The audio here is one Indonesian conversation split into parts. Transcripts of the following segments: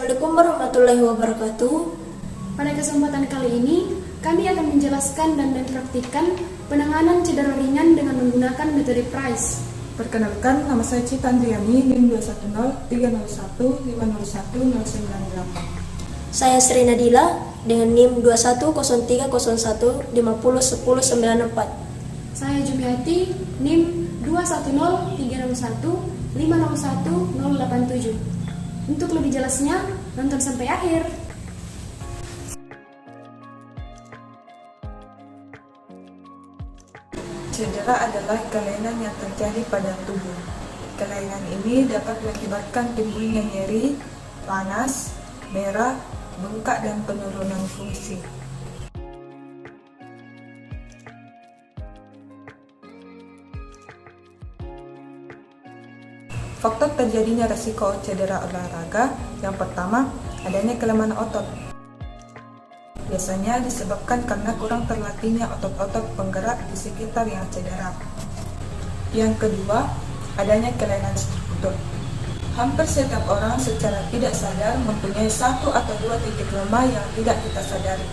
Assalamualaikum warahmatullahi wabarakatuh. Pada kesempatan kali ini, kami akan menjelaskan dan mempraktikkan penanganan cedera ringan dengan menggunakan metode PRICE. Perkenalkan, nama saya Cita Andriani, NIM 210-301-501-098. Saya Sri Nadila dengan NIM 2101011094. Saya Jumiati, NIM 210-301-501-087. Untuk lebih jelasnya, nonton sampai akhir. Cedera adalah kelainan yang terjadi pada tubuh. Kelainan ini dapat mengakibatkan timbulnya nyeri, panas, merah, bengkak, dan penurunan fungsi. Faktor terjadinya resiko cedera olahraga yang pertama, adanya kelemahan otot. Biasanya disebabkan karena kurang terlatihnya otot-otot penggerak di sekitar yang cedera. Yang kedua, adanya kelainan struktur. Hampir setiap orang secara tidak sadar mempunyai satu atau dua titik lemah yang tidak kita sadari,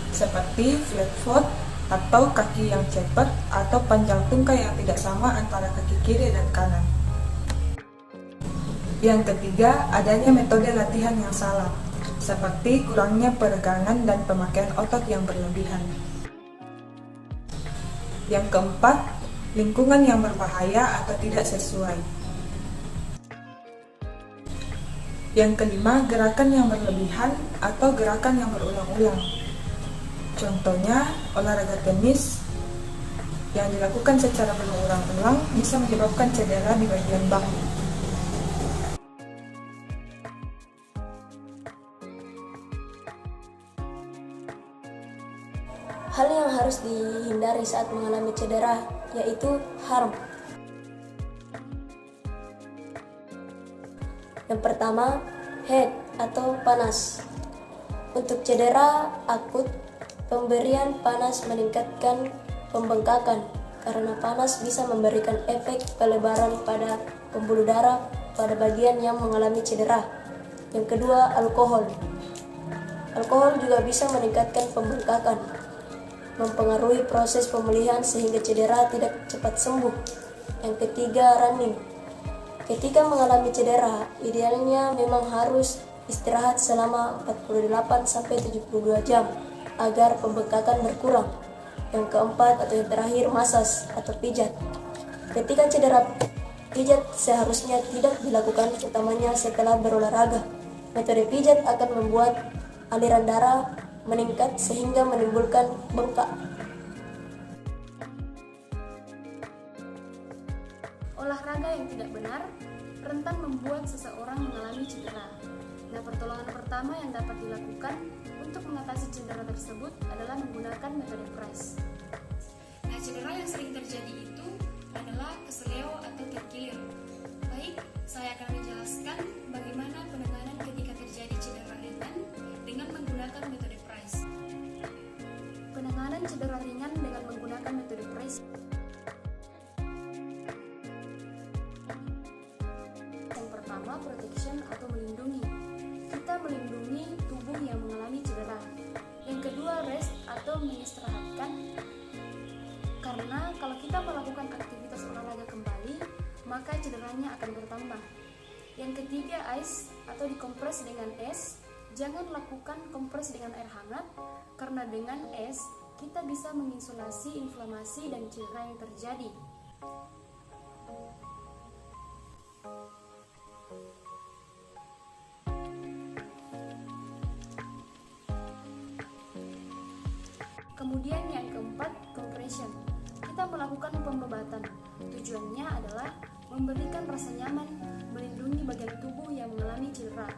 seperti flat foot atau kaki yang ceper atau panjang tungkai yang tidak sama antara kaki kiri dan kanan. Yang ketiga, adanya metode latihan yang salah, seperti kurangnya peregangan dan pemakaian otot yang berlebihan. Yang keempat, lingkungan yang berbahaya atau tidak sesuai. Yang kelima, gerakan yang berlebihan atau gerakan yang berulang-ulang. Contohnya, olahraga tenis yang dilakukan secara berulang-ulang bisa menyebabkan cedera di bagian bahu. Hal yang harus dihindari saat mengalami cedera yaitu harm. Yang pertama, head atau panas. Untuk cedera akut, pemberian panas meningkatkan pembengkakan karena panas bisa memberikan efek pelebaran pada pembuluh darah pada bagian yang mengalami cedera. Yang kedua, alkohol. Alkohol juga bisa meningkatkan pembengkakan, mempengaruhi proses pemulihan sehingga cedera tidak cepat sembuh. Yang ketiga, running. Ketika mengalami cedera, idealnya memang harus istirahat selama 48-72 jam agar pembengkakan berkurang. Yang keempat atau yang terakhir, massage atau pijat. Ketika cedera, pijat seharusnya tidak dilakukan utamanya setelah berolahraga. Metode pijat akan membuat aliran darah meningkat sehingga menimbulkan bengkak. Olahraga yang tidak benar rentan membuat seseorang mengalami cedera. Nah, pertolongan pertama yang dapat dilakukan untuk mengatasi cedera tersebut adalah menggunakan metode PRICE. Nah, cedera yang sering terjadi itu adalah keseleo atau terkilir. Baik, saya akan menjelaskan bagaimana penanganan ketika terjadi cedera ringan dengan menggunakan metode PRICE. Penanganan cedera ringan dengan menggunakan metode PRICE. Yang pertama, protection atau melindungi. Kita melindungi tubuh yang mengalami cedera. Yang kedua, rest atau mengistirahatkan. Karena kalau kita melakukan aktivitas olahraga kembali, maka cederanya akan bertambah. Yang ketiga, ice atau dikompres dengan es. Jangan lakukan kompres dengan air hangat, karena dengan es kita bisa menginsulasi inflamasi dan cedera yang terjadi. Kemudian yang keempat, compression. Kita melakukan pembebatan. Tujuannya adalah memberikan rasa nyaman, melindungi bagian tubuh yang mengalami cedera.